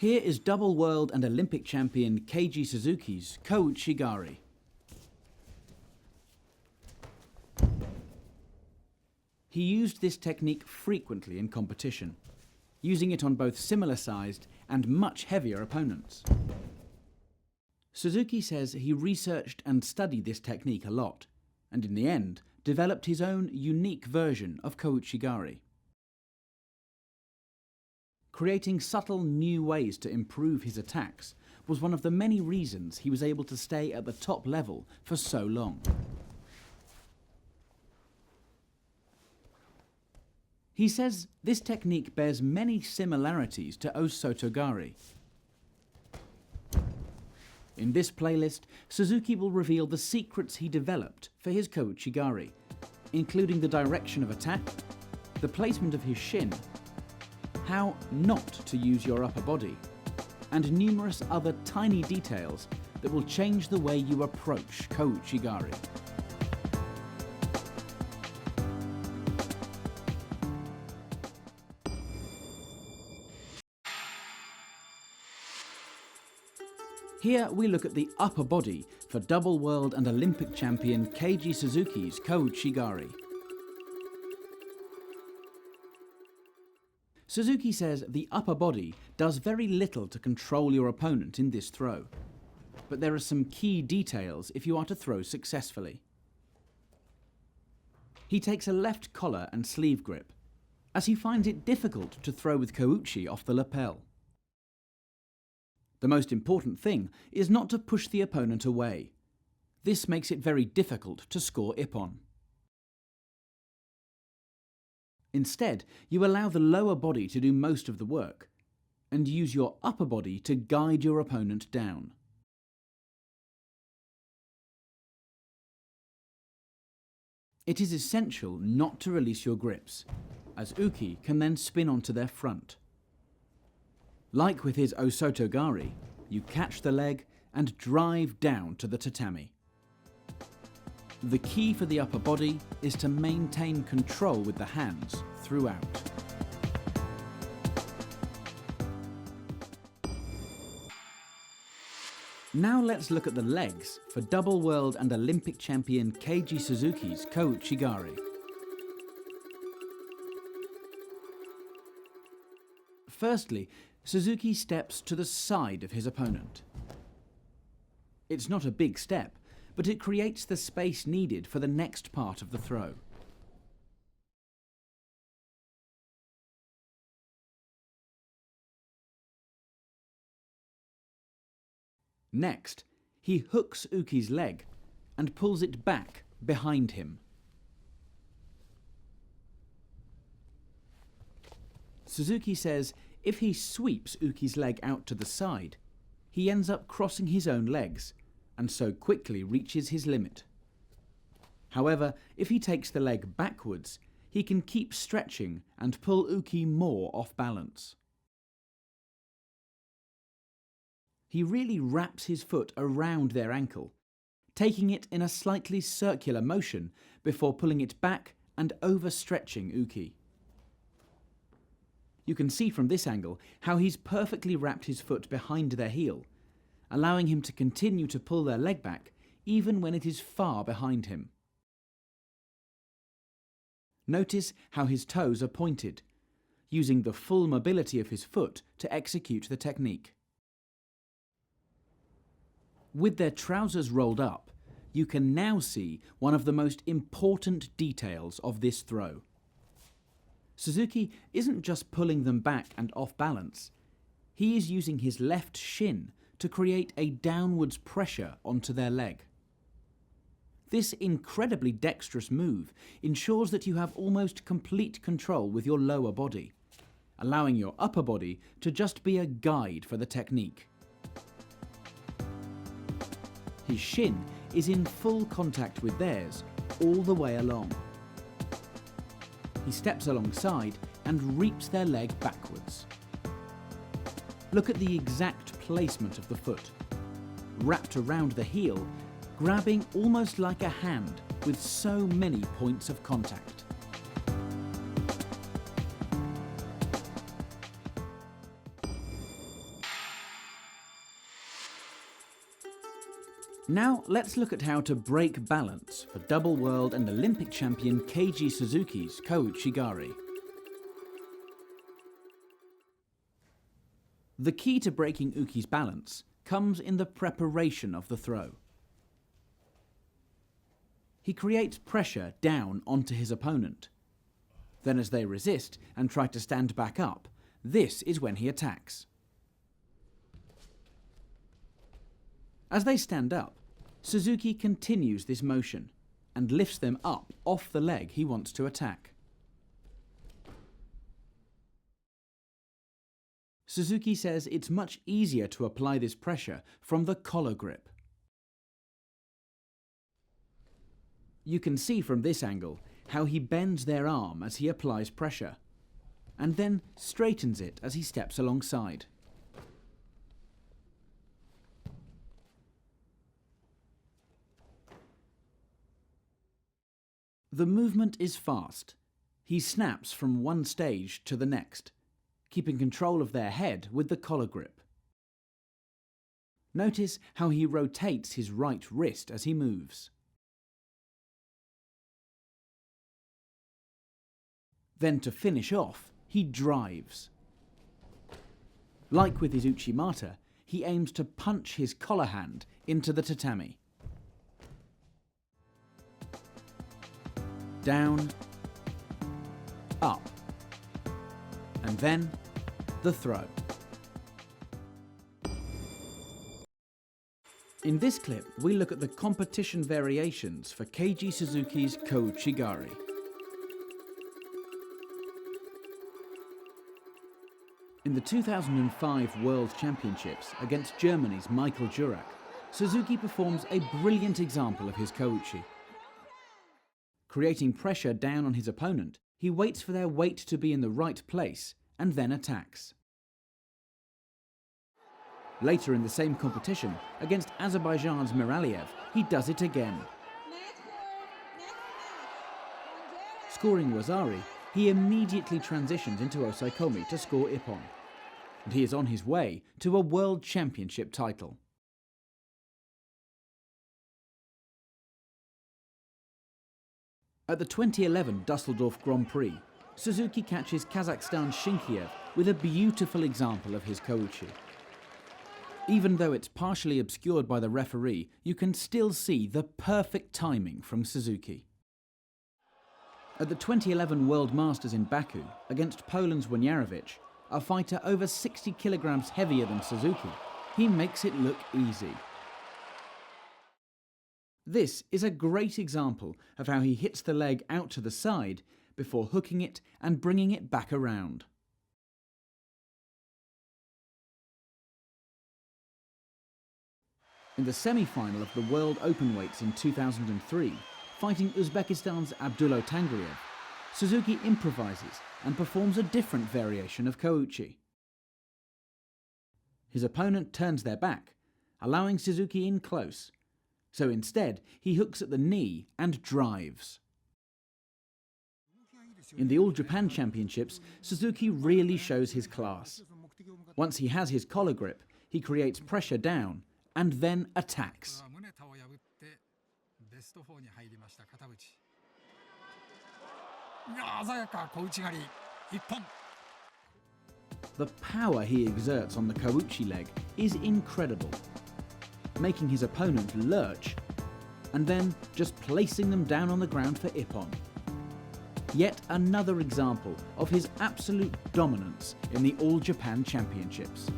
Here is double world and Olympic champion Кейджи Suzuki's coaching gari. He used this technique frequently in competition, using it on both similar-sized and much heavier opponents. Suzuki says he researched and studied this technique a lot, and in the end developed his own unique version of coaching gari. Creating subtle new ways to improve his attacks was one of the many reasons he was able to stay at the top level for so long. He says this technique bears many similarities to osotogari. In this playlist, Suzuki will reveal the secrets he developed for his coaching gari, including the direction of attack, the placement of his shin, how not to use your upper body, and numerous other tiny details that will change the way you approach coaching gari. Here we look at the upper body for double world and Olympic champion Кейджи Suzuki's coaching gari. Suzuki says the upper body does very little to control your opponent in this throw, but there are some key details if you are to throw successfully. He takes a left collar and sleeve grip, as he finds it difficult to throw with koучи off the lapel. The most important thing is not to push the opponent away. This makes it very difficult to score ippon. Instead, you allow the lower body to do most of the work, and use your upper body to guide your opponent down. It is essential not to release your grips, as uke can then spin onto their front. Like with his osotogari, you catch the leg and drive down to the tatami. The key for the upper body is to maintain control with the hands throughout. Now let's look at the legs for double world and Olympic champion Кейджи Suzuki's coaching gari. Firstly, Suzuki steps to the side of his opponent. It's not a big step, but it creates the space needed for the next part of the throw. Next, he hooks uke's leg and pulls it back behind him. Suzuki says if he sweeps uke's leg out to the side, he ends up crossing his own legs and so quickly reaches his limit. However, if he takes the leg backwards, he can keep stretching and pull uke more off balance. He really wraps his foot around their ankle, taking it in a slightly circular motion before pulling it back and overstretching uke. You can see from this angle how he's perfectly wrapped his foot behind their heel, allowing him to continue to pull their leg back even when it is far behind him. Notice how his toes are pointed, using the full mobility of his foot to execute the technique. With their trousers rolled up, you can now see one of the most important details of this throw. Suzuki isn't just pulling them back and off balance, he is using his left shin to create a downwards pressure onto their leg. This incredibly dexterous move ensures that you have almost complete control with your lower body, allowing your upper body to just be a guide for the technique. His shin is in full contact with theirs all the way along. He steps alongside and reaps their leg backwards. Look at the exact placement of the foot, wrapped around the heel, grabbing almost like a hand with so many points of contact. Now let's look at how to break balance for double world and Olympic champion Кейджи Suzuki's coaching gari. The key to breaking Uki's balance comes in the preparation of the throw. He creates pressure down onto his opponent. Then as they resist and try to stand back up, this is when he attacks. As they stand up, Suzuki continues this motion and lifts them up off the leg he wants to attack. Suzuki says it's much easier to apply this pressure from the collar grip. You can see from this angle how he bends their arm as he applies pressure, and then straightens it as he steps alongside. The movement is fast. He snaps from one stage to the next, keeping control of their head with the collar grip. Notice how he rotates his right wrist as he moves. Then to finish off, he drives. Like with his uchimata, he aims to punch his collar hand into the tatami. Down, up, and then the throw. In this clip, we look at the competition variations for Кейджи Suzuki's coaching gari. In the 2005 World Championships against Germany's Michael Jurak, Suzuki performs a brilliant example of his kouchi. Creating pressure down on his opponent, he waits for their weight to be in the right place and then attacks. Later in the same competition, against Azerbaijan's Miraliev, he does it again. Scoring Wazari, he immediately transitions into osaikomi to score ippon, and he is on his way to a World Championship title. At the 2011 Dusseldorf Grand Prix, Suzuki catches Kazakhstan's Shinkiev with a beautiful example of his kouchi. Even though it's partially obscured by the referee, you can still see the perfect timing from Suzuki. At the 2011 World Masters in Baku, against Poland's Winiarowicz, a fighter over 60 kilograms heavier than Suzuki, he makes it look easy. This is a great example of how he hits the leg out to the side before hooking it and bringing it back around. In the semi-final of the World Openweights in 2003, fighting Uzbekistan's Abdullo Tangriev, Suzuki improvises and performs a different variation of kouchi. His opponent turns their back, allowing Suzuki in close, so instead he hooks at the knee and drives. In the All Japan Championships, Suzuki really shows his class. Once he has his collar grip, he creates pressure down and then attacks. The power he exerts on the kouchi leg is incredible, making his opponent lurch and then just placing them down on the ground for ippon. Yet another example of his absolute dominance in the All Japan Championships.